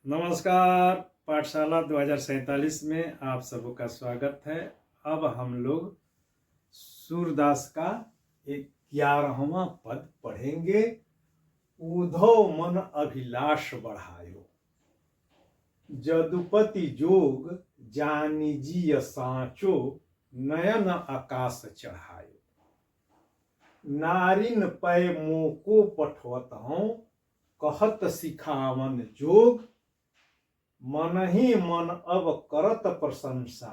नमस्कार। पाठशाला 2047 में आप सबों का स्वागत है। अब हम लोग सूरदास का 11वां पद पढ़ेंगे। उधो मन अभिलाष बढ़ायो, जदुपति जोग जानिजिय सांचो, नयन आकाश चढ़ायो। नारिन पै मोको पठवत हूँ, कहत सिखावन जोग, मन ही मन अब करत प्रशंसा,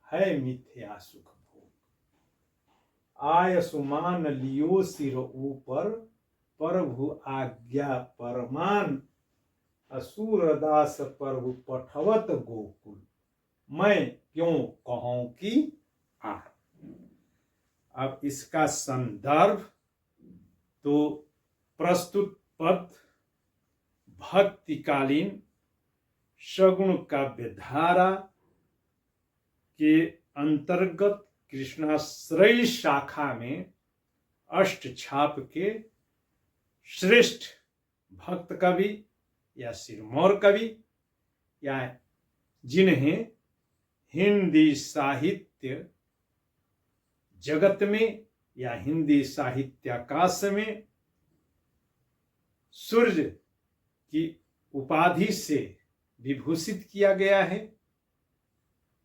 है मिथ्या सुख भोग। आय सुमान लियो सिर ऊपर, प्रभु आज्ञा परमान, सूरदास प्रभु पठवत गोकुल, मैं क्यों कहूं कि आ। अब इसका संदर्भ तो प्रस्तुत पद भक्तिकालीन सगुण काव्यधारा के अंतर्गत कृष्णाश्रयी शाखा में अष्टछाप के श्रेष्ठ भक्त कवि या सिरमौर कवि या जिन्हें हिंदी साहित्य जगत में या हिंदी साहित्याकाश में सूर्य की उपाधि से विभूषित किया गया है,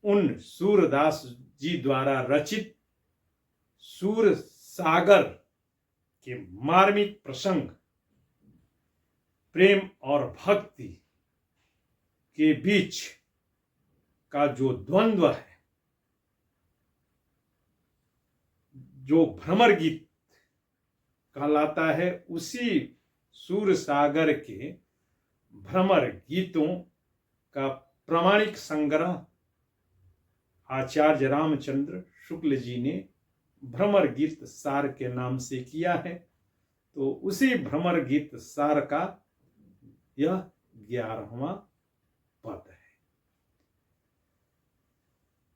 उन सूरदास जी द्वारा रचित सूर सागर के मार्मिक प्रसंग प्रेम और भक्ति के बीच का जो द्वंद्व है, जो भ्रमर गीत कहलाता है, उसी सूर सागर के भ्रमर गीतों का प्रामाणिक संग्रह आचार्य रामचंद्र शुक्ल जी ने भ्रमर गीत सार के नाम से किया है। तो उसी भ्रमर गीत सार का यह 11वां पद है।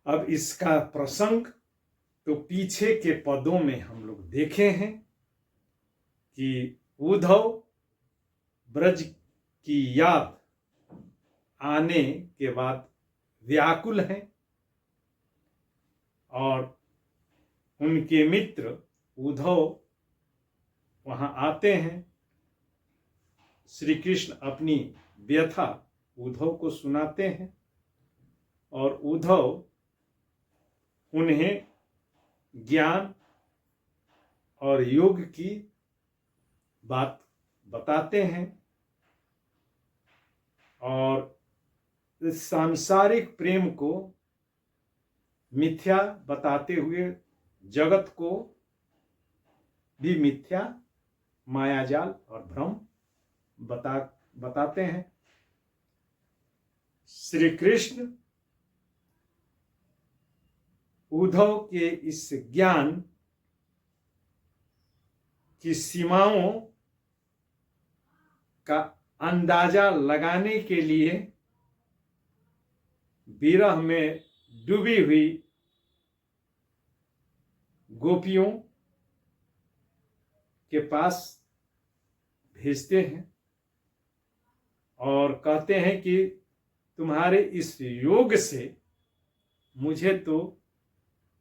अब इसका प्रसंग तो पीछे के पदों में हम लोग देखे हैं कि उद्धव ब्रज की याद आने के बाद व्याकुल हैं और उनके मित्र उद्धव वहां आते हैं। श्री कृष्ण अपनी व्यथा उद्धव को सुनाते हैं और उद्धव उन्हें ज्ञान और योग की बात बताते हैं और इस सांसारिक प्रेम को मिथ्या बताते हुए जगत को भी मिथ्या, मायाजाल और भ्रम बताते हैं। श्री कृष्ण उद्धव के इस ज्ञान की सीमाओं का अंदाजा लगाने के लिए विरह में डूबी हुई गोपियों के पास भेजते हैं और कहते हैं कि तुम्हारे इस योग से मुझे तो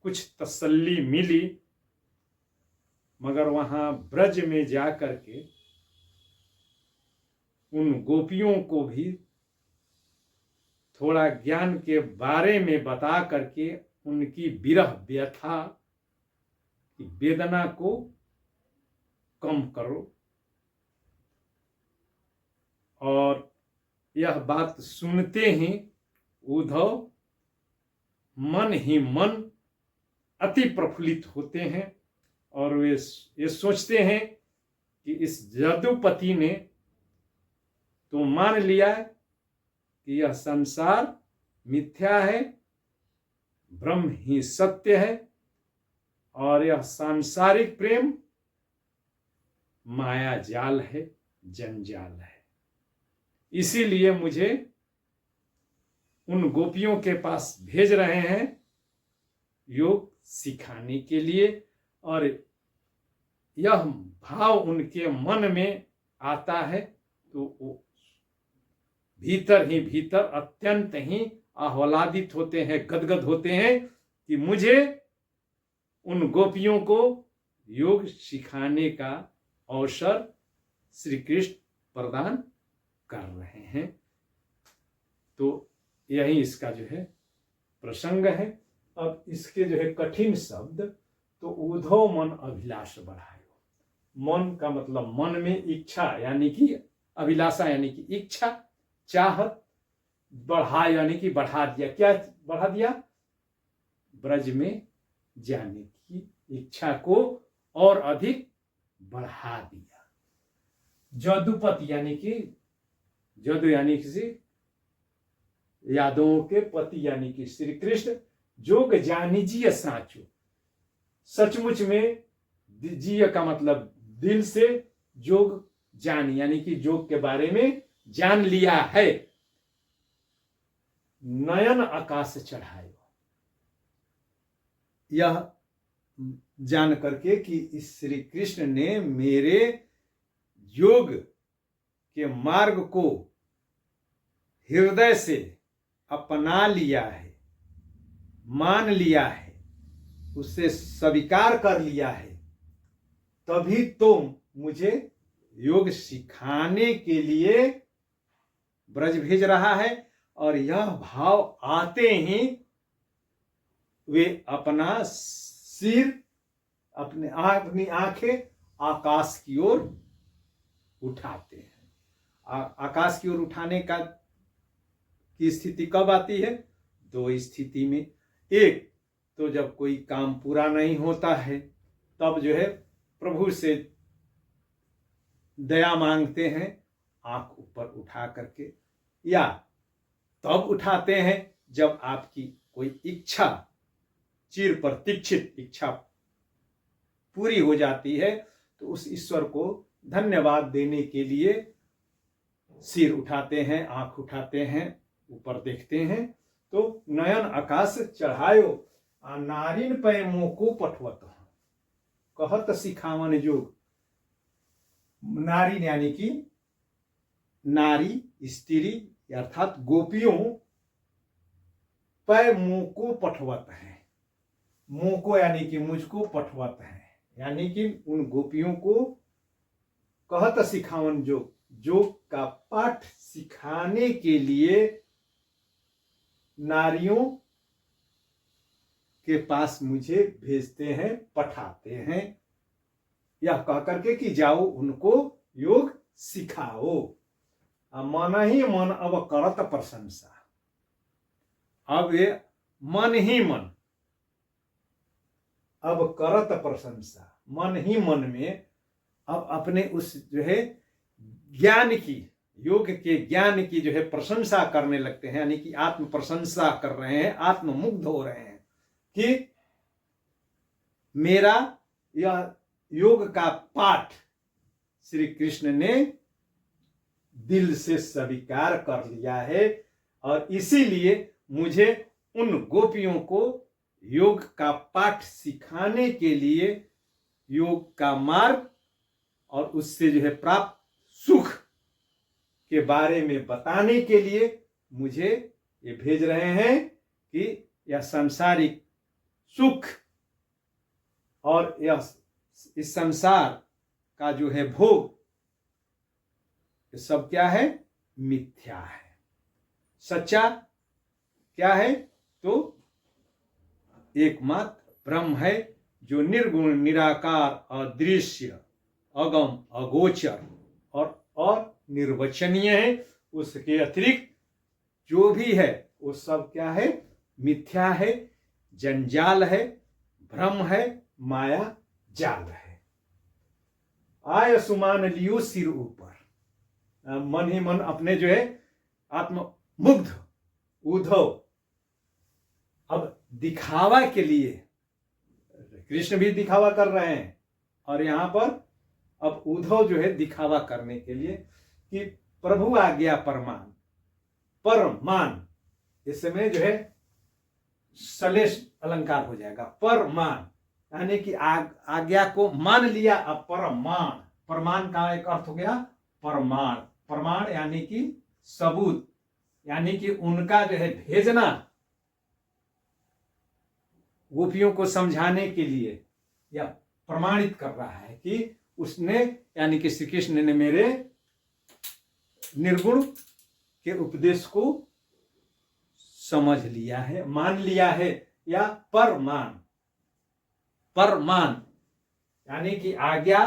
कुछ तसल्ली मिली, मगर वहां ब्रज में जाकर के उन गोपियों को भी थोड़ा ज्ञान के बारे में बता करके उनकी विरह व्यथा की वेदना को कम करो। और यह बात सुनते ही उद्धव मन ही मन अति प्रफुल्लित होते हैं और वे ये सोचते हैं कि इस जदुपति ने तो मान लिया कि यह संसार मिथ्या है, ब्रह्म ही सत्य है और यह सांसारिक प्रेम माया जाल है, जंजाल है। इसीलिए मुझे उन गोपियों के पास भेज रहे हैं योग सिखाने के लिए। और यह भाव उनके मन में आता है तो वो भीतर ही भीतर अत्यंत ही आह्लादित होते हैं, गदगद होते हैं कि मुझे उन गोपियों को योग सिखाने का अवसर श्री कृष्ण प्रदान कर रहे हैं। तो यही इसका जो है प्रसंग है। अब इसके जो है कठिन शब्द, तो उद्धव मन अभिलाष बढ़ायो। मन का मतलब मन में इच्छा यानी कि अभिलाषा यानी कि इच्छा, चाहत, बढ़ा यानी कि बढ़ा दिया। क्या बढ़ा दिया? ब्रज में जाने की इच्छा को और अधिक बढ़ा दिया। जदुपति यानी कि जदु यानी कि यादवों के पति यानी कि श्री कृष्ण जोग जानिजिय साचो। सचमुच में जीय का मतलब दिल से, जोग जानी यानी कि जोग के बारे में जान लिया है। नयन आकाश चढ़ायो, यह जान करके कि इस श्री कृष्ण ने मेरे योग के मार्ग को हृदय से अपना लिया है, मान लिया है, उसे स्वीकार कर लिया है, तभी तो मुझे योग सिखाने के लिए ब्रज भेज रहा है। और यह भाव आते ही वे अपना सिर, अपनी आंखें आकाश की ओर उठाते हैं। आकाश की ओर उठाने की स्थिति कब आती है? दो स्थिति में। एक तो जब कोई काम पूरा नहीं होता है, तब जो है प्रभु से दया मांगते हैं आंख ऊपर उठा करके, या तब उठाते हैं जब आपकी कोई इच्छा, चिर प्रतीक्षित इच्छा पूरी हो जाती है, तो उस ईश्वर को धन्यवाद देने के लिए सिर उठाते हैं, आंख उठाते हैं, ऊपर देखते हैं। तो नयन आकाश चढ़ायो, नारिन पै मोको पठवत कहत सिखावन जोग। नारी यानी कि नारी, स्त्री अर्थात गोपियों पै मोको पठवत है। मोको यानी कि मुझको, पठवत है यानी कि उन गोपियों को कहत सिखावन जोग, योग का पाठ सिखाने के लिए नारियों के पास मुझे भेजते हैं, पठाते हैं, यह कह करके कि जाओ उनको योग सिखाओ। मन ही मन अब करत प्रशंसा। अब ये मन ही मन अब करत प्रशंसा, मन ही मन में अब अपने उस जो है ज्ञान की, योग के ज्ञान की जो है प्रशंसा करने लगते हैं, यानी कि आत्म प्रशंसा कर रहे हैं, आत्ममुग्ध हो रहे हैं कि मेरा यह योग का पाठ श्री कृष्ण ने दिल से स्वीकार कर लिया है, और इसीलिए मुझे उन गोपियों को योग का पाठ सिखाने के लिए, योग का मार्ग और उससे जो है प्राप्त सुख के बारे में बताने के लिए मुझे ये भेज रहे हैं कि यह सांसारिक सुख और यह इस संसार का जो है भोग, ये सब क्या है? मिथ्या है। सच्चा क्या है? तो एकमात्र ब्रह्म है, जो निर्गुण, निराकार, अदृश्य, अगम, अगोचर और निर्वचनीय है। उसके अतिरिक्त जो भी है वो सब क्या है? मिथ्या है, जंजाल है, भ्रम है, माया जाल है। आय सुमान लियो सिर ऊपर, मन ही मन अपने जो है आत्ममुग्ध उद्धव अब दिखावा के लिए, कृष्ण भी दिखावा कर रहे हैं, और यहां पर अब उद्धव जो है दिखावा करने के लिए कि प्रभु आज्ञा परमान, परमान, इस समय जो है सलेश अलंकार हो जाएगा। परमान यानी कि आज्ञा को मान लिया। अब परमान, परमान का एक अर्थ हो गया परमाण। प्रमाण यानी कि सबूत यानी कि उनका जो है भेजना गोपियों को समझाने के लिए या प्रमाणित कर रहा है कि उसने यानी कि श्री कृष्ण ने मेरे निर्गुण के उपदेश को समझ लिया है, मान लिया है, या परमान यानी कि आज्ञा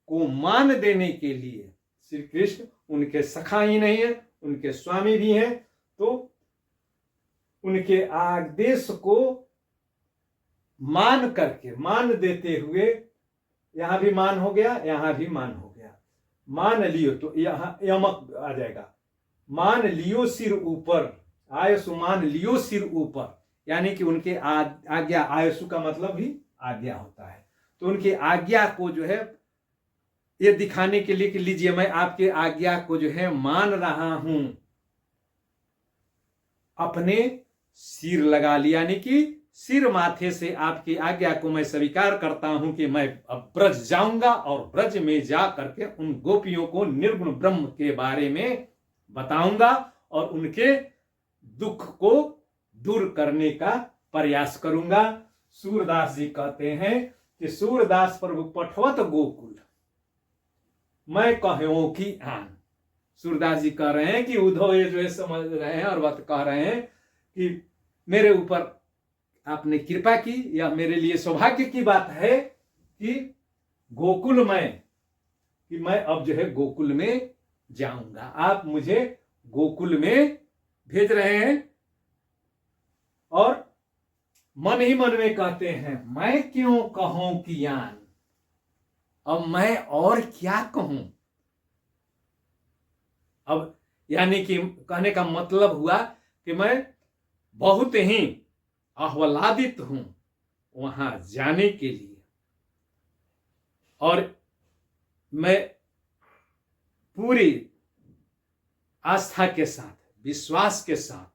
को मान देने के लिए श्री कृष्ण उनके सखा ही नहीं है, उनके स्वामी भी हैं, तो उनके आदेश को मान करके, मान देते हुए, यहां भी मान हो गया, यहां भी मान हो गया, मान लियो तो यहां यमक आ जाएगा, मान लियो सिर ऊपर, आयसु मान लियो सिर ऊपर, यानी कि उनके आज्ञा, आयसु का मतलब भी आज्ञा होता है, तो उनकी आज्ञा को जो है ये दिखाने के लिए कि लीजिए मैं आपके आज्ञा को जो है मान रहा हूं, अपने सिर लगा लिया, यानी कि सिर माथे से आपकी आज्ञा को मैं स्वीकार करता हूं कि मैं अब ब्रज जाऊंगा और ब्रज में जा करके उन गोपियों को निर्गुण ब्रह्म के बारे में बताऊंगा और उनके दुख को दूर करने का प्रयास करूंगा। सूरदास जी कहते हैं कि सूरदास प्रभु पठवत गोकुल मैं कहो कि आन। सूरदास जी कह रहे हैं कि उद्धव ये जो है समझ रहे हैं और बात कह रहे हैं कि मेरे ऊपर आपने कृपा की, या मेरे लिए सौभाग्य की बात है कि गोकुल में, कि मैं अब जो है गोकुल में जाऊंगा, आप मुझे गोकुल में भेज रहे हैं। और मन ही मन में कहते हैं मैं क्यों कहूं कि यान, अब मैं और क्या कहूं। अब यानी कि कहने का मतलब हुआ कि मैं बहुत ही आह्लादित हूं वहां जाने के लिए, और मैं पूरी आस्था के साथ, विश्वास के साथ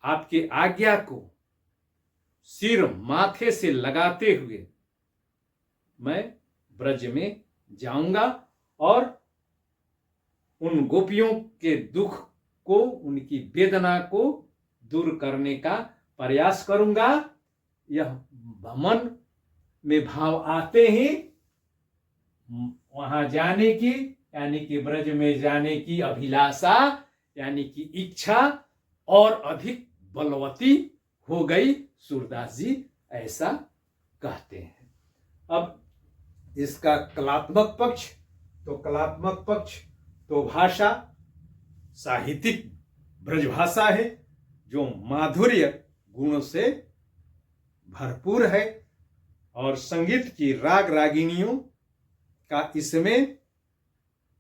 आपकी आज्ञा को सिर माथे से लगाते हुए मैं ब्रज में जाऊंगा और उन गोपियों के दुख को, उनकी वेदना को दूर करने का प्रयास करूंगा। यह मन में भाव आते ही वहां जाने की, यानी कि ब्रज में जाने की अभिलाषा, यानी कि इच्छा और अधिक बलवती हो गई। सूरदास जी ऐसा कहते हैं। अब इसका कलात्मक पक्ष, तो कलात्मक पक्ष तो भाषा साहित्यिक ब्रजभाषा है जो माधुर्य गुणों से भरपूर है, और संगीत की राग रागिनियों का इसमें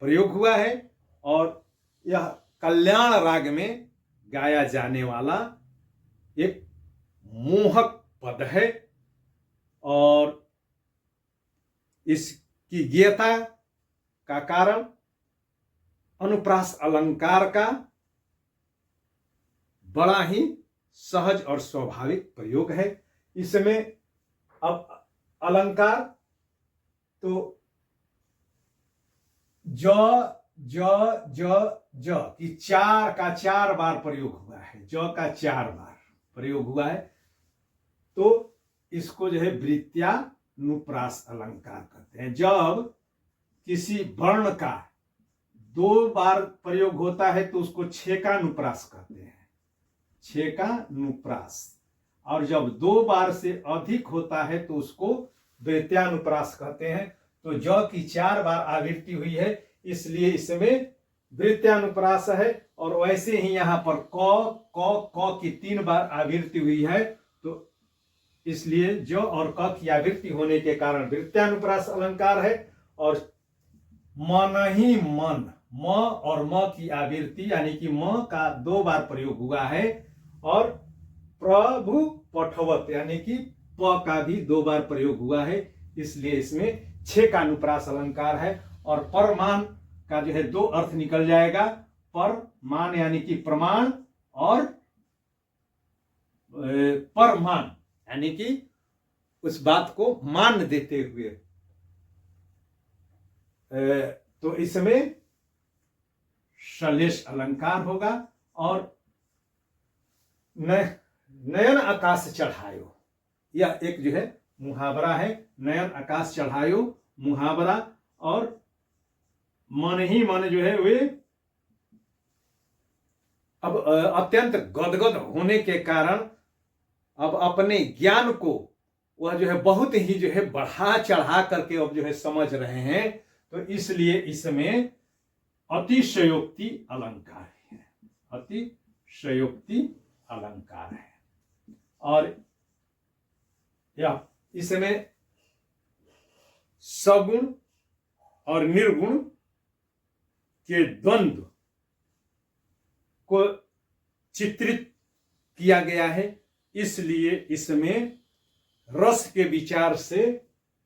प्रयोग हुआ है, और यह कल्याण राग में गाया जाने वाला एक मोहक पद है, और इसकी ज्ञता का कारण अनुप्रास अलंकार का बड़ा ही सहज और स्वाभाविक प्रयोग है। इसमें अब अलंकार तो ज ज ज ज की 4 का 4 बार प्रयोग हुआ है, ज का 4 बार प्रयोग हुआ है, तो इसको जो है वृत्त्यानुप्रास अलंकार कहते हैं। जब किसी वर्ण का 2 बार प्रयोग होता है तो उसको छेकानुप्रास कहते हैं, छेकानुप्रास, और जब 2 बार से अधिक होता है तो उसको वृत्त्यानुप्रास कहते हैं। तो ज की 4 बार आवृत्ति हुई है, इसलिए इसमें वृत्त्यानुप्रास है, और वैसे ही यहाँ पर क की 3 बार आवृत्ति हुई है, तो इसलिए ज और क की आवृत्ति होने के कारण वृत्त्यानुप्रास अलंकार है। और मन ही मन, म और म की आवृत्ति यानी कि म का 2 बार प्रयोग हुआ है, और प्रभु पठवत यानी कि प का भी 2 बार प्रयोग हुआ है, इसलिए इसमें छेकानुप्रास अलंकार है। और परमान का जो है 2 अर्थ निकल जाएगा, परमान यानी कि प्रमाण, और परमान यानी कि उस बात को मान देते हुए। तो इसमें श्लेष अलंकार होगा। और नयन आकाश चढ़ायो, यह एक जो है मुहावरा है। नयन आकाश चढ़ायो मुहावरा। और मन ही मन जो है वे अब अत्यंत गदगद होने के कारण अब अपने ज्ञान को वह जो है बहुत ही जो है बढ़ा चढ़ा करके अब जो है समझ रहे हैं। तो इसलिए इसमें अतिशयोक्ति अलंकार है, अतिशयोक्ति अलंकार है। और यह इसमें सगुण और निर्गुण के द्वंद्व को चित्रित किया गया है। इसलिए इसमें रस के विचार से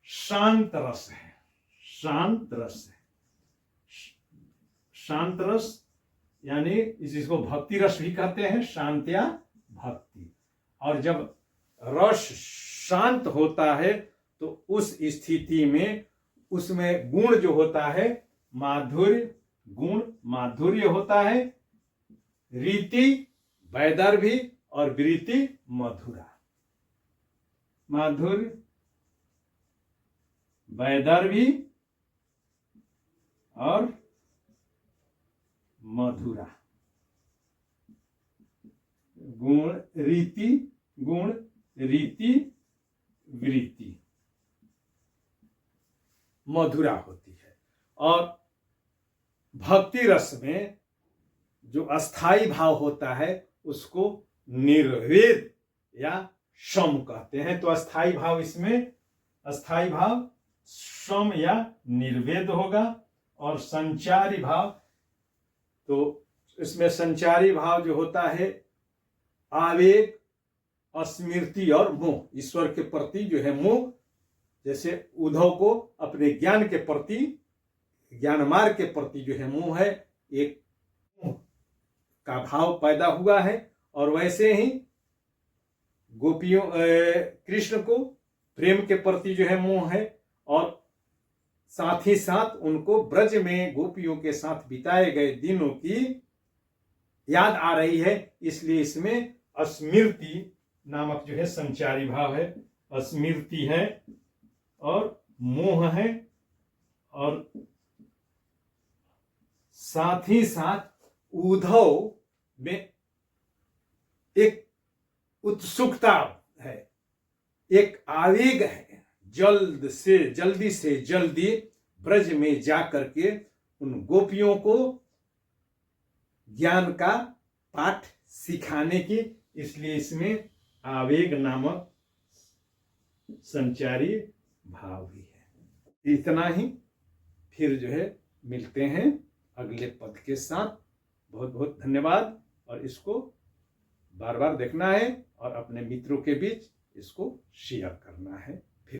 शांत रस है, शांत रस है। शांत रस यानी जिसको भक्ति रस भी कहते हैं, शांत्या भक्ति। और जब रस शांत होता है तो उस स्थिति में उसमें गुण जो होता है माधुर्य, गुण माधुर्य होता है, रीति वैदर्भी और वृत्ति मधुरा। माधुर्य वैदर्भी और मधुरा, गुण रीति, गुण रीति वृत्ति मधुरा होती है। और भक्ति रस में जो अस्थाई भाव होता है उसको निर्वेद या सम कहते हैं। तो अस्थाई भाव, इसमें अस्थाई भाव सम या निर्वेद होगा। और संचारी भाव, तो इसमें संचारी भाव जो होता है आवेग, स्मृति और मोह, ईश्वर के प्रति जो है मोह। जैसे उद्धव को अपने ज्ञान के प्रति, ज्ञान मार्ग के प्रति जो है मोह है, एक मोह का भाव पैदा हुआ है। और वैसे ही गोपियों कृष्ण को प्रेम के प्रति जो है मोह है। और साथ ही साथ उनको ब्रज में गोपियों के साथ बिताए गए दिनों की याद आ रही है। इसलिए इसमें स्मृति नामक जो है संचारी भाव है, स्मृति है और मोह है। और साथ ही साथ उद्धव में एक उत्सुकता है, एक आवेग है, जल्दी से जल्दी ब्रज में जाकर के उन गोपियों को ज्ञान का पाठ सिखाने की। इसलिए इसमें आवेग नामक संचारी भाव भी है। इतना ही, फिर जो है मिलते हैं अगले पद के साथ। बहुत बहुत धन्यवाद। और इसको बार बार देखना है और अपने मित्रों के बीच इसको शेयर करना है।